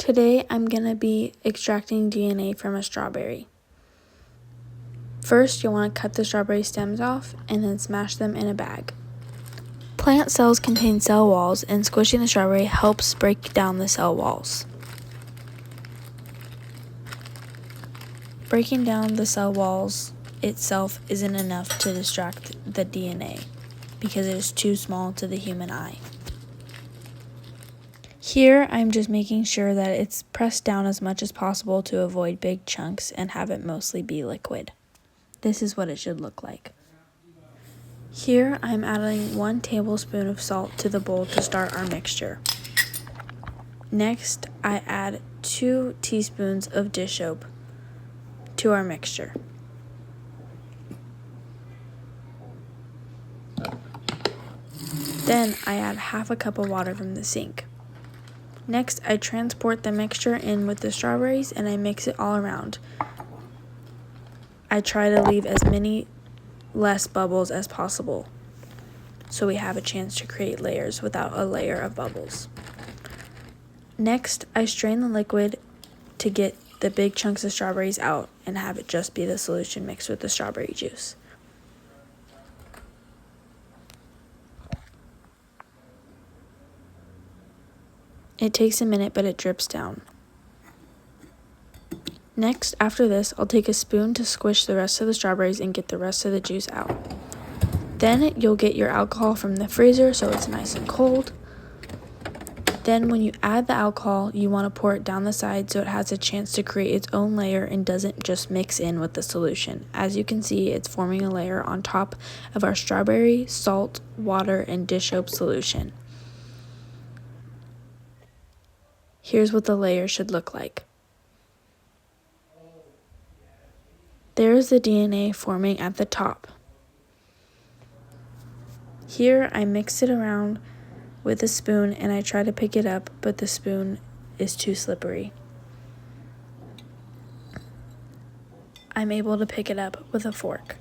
Today I'm going to be extracting DNA from a strawberry. First, you'll want to cut the strawberry stems off and then smash them in a bag. Plant cells contain cell walls, and squishing the strawberry helps break down the cell walls. Breaking down the cell walls itself isn't enough to extract the DNA because it is too small to the human eye. Here, I'm just making sure that it's pressed down as much as possible to avoid big chunks and have it mostly be liquid. This is what it should look like. Here, I'm adding 1 tablespoon of salt to the bowl to start our mixture. Next, I add 2 teaspoons of dish soap to our mixture. Then, I add half a cup of water from the sink. Next, I transport the mixture in with the strawberries and I mix it all around. I try to leave as many less bubbles as possible so we have a chance to create layers without a layer of bubbles. Next, I strain the liquid to get the big chunks of strawberries out and have it just be the solution mixed with the strawberry juice. It takes a minute, but it drips down. Next, after this, I'll take a spoon to squish the rest of the strawberries and get the rest of the juice out. Then you'll get your alcohol from the freezer so it's nice and cold. Then when you add the alcohol, you want to pour it down the side so it has a chance to create its own layer and doesn't just mix in with the solution. As you can see, it's forming a layer on top of our strawberry, salt, water, and dish soap solution. Here's what the layer should look like. There's the DNA forming at the top. Here I mix it around with a spoon and I try to pick it up, but the spoon is too slippery. I'm able to pick it up with a fork.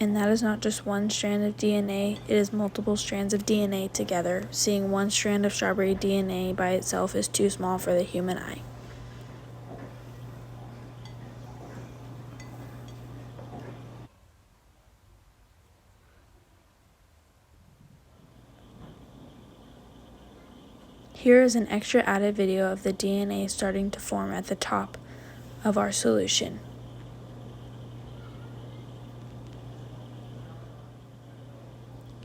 And that is not just one strand of DNA, it is multiple strands of DNA together. Seeing one strand of strawberry DNA by itself is too small for the human eye. Here is an extra added video of the DNA starting to form at the top of our solution.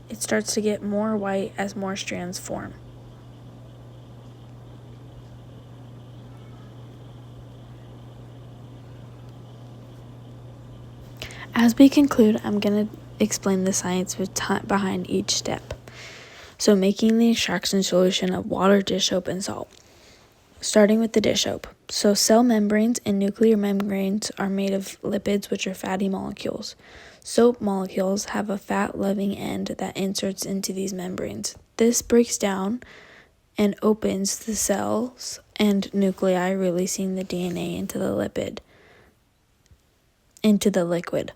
It starts to get more white as more strands form. As we conclude, I'm going to explain the science behind each step. So making the extraction solution of water, dish soap, and salt. Starting with the dish soap. So cell membranes and nuclear membranes are made of lipids, which are fatty molecules. Soap molecules have a fat-loving end that inserts into these membranes. This breaks down and opens the cells and nuclei, releasing the DNA into the liquid.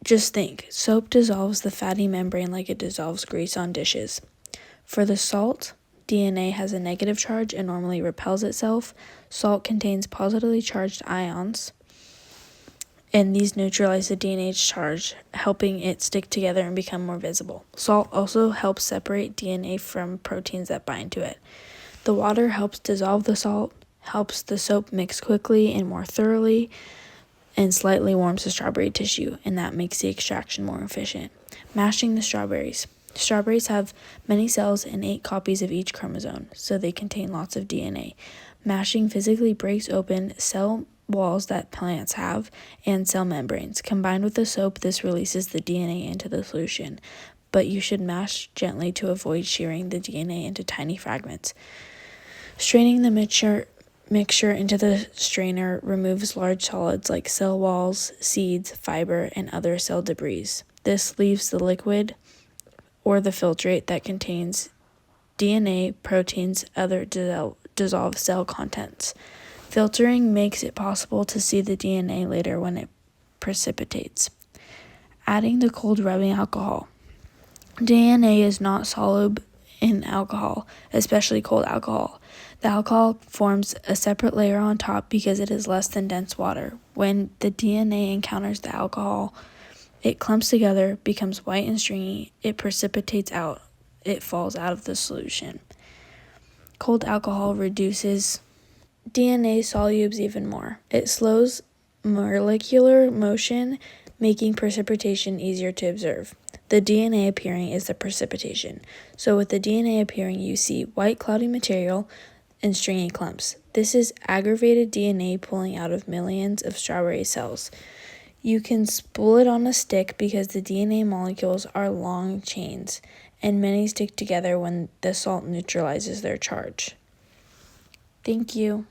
Just think, soap dissolves the fatty membrane like it dissolves grease on dishes. For the salt, DNA has a negative charge and normally repels itself. Salt contains positively charged ions, and these neutralize the DNA's charge, helping it stick together and become more visible. Salt also helps separate DNA from proteins that bind to it. The water helps dissolve the salt, helps the soap mix quickly and more thoroughly, and slightly warms the strawberry tissue, and that makes the extraction more efficient. Mashing the strawberries. Strawberries have many cells and 8 copies of each chromosome, so they contain lots of DNA. Mashing physically breaks open cell walls that plants have and cell membranes. Combined with the soap, this releases the DNA into the solution, but you should mash gently to avoid shearing the DNA into tiny fragments. Straining the mixture into the strainer removes large solids like cell walls, seeds, fiber, and other cell debris. This leaves the liquid or the filtrate that contains DNA, proteins, other dissolved cell contents. Filtering makes it possible to see the DNA later when it precipitates. Adding the cold rubbing alcohol. DNA is not soluble in alcohol, especially cold alcohol. The alcohol forms a separate layer on top because it is less than dense water. When the DNA encounters the alcohol, it clumps together, becomes white and stringy, it precipitates out, it falls out of the solution. Cold alcohol reduces DNA solubes even more. It slows molecular motion, making precipitation easier to observe. The DNA appearing is the precipitation. So with the DNA appearing, you see white cloudy material and stringy clumps. This is aggravated DNA pulling out of millions of strawberry cells. You can spool it on a stick because the DNA molecules are long chains, and many stick together when the salt neutralizes their charge. Thank you.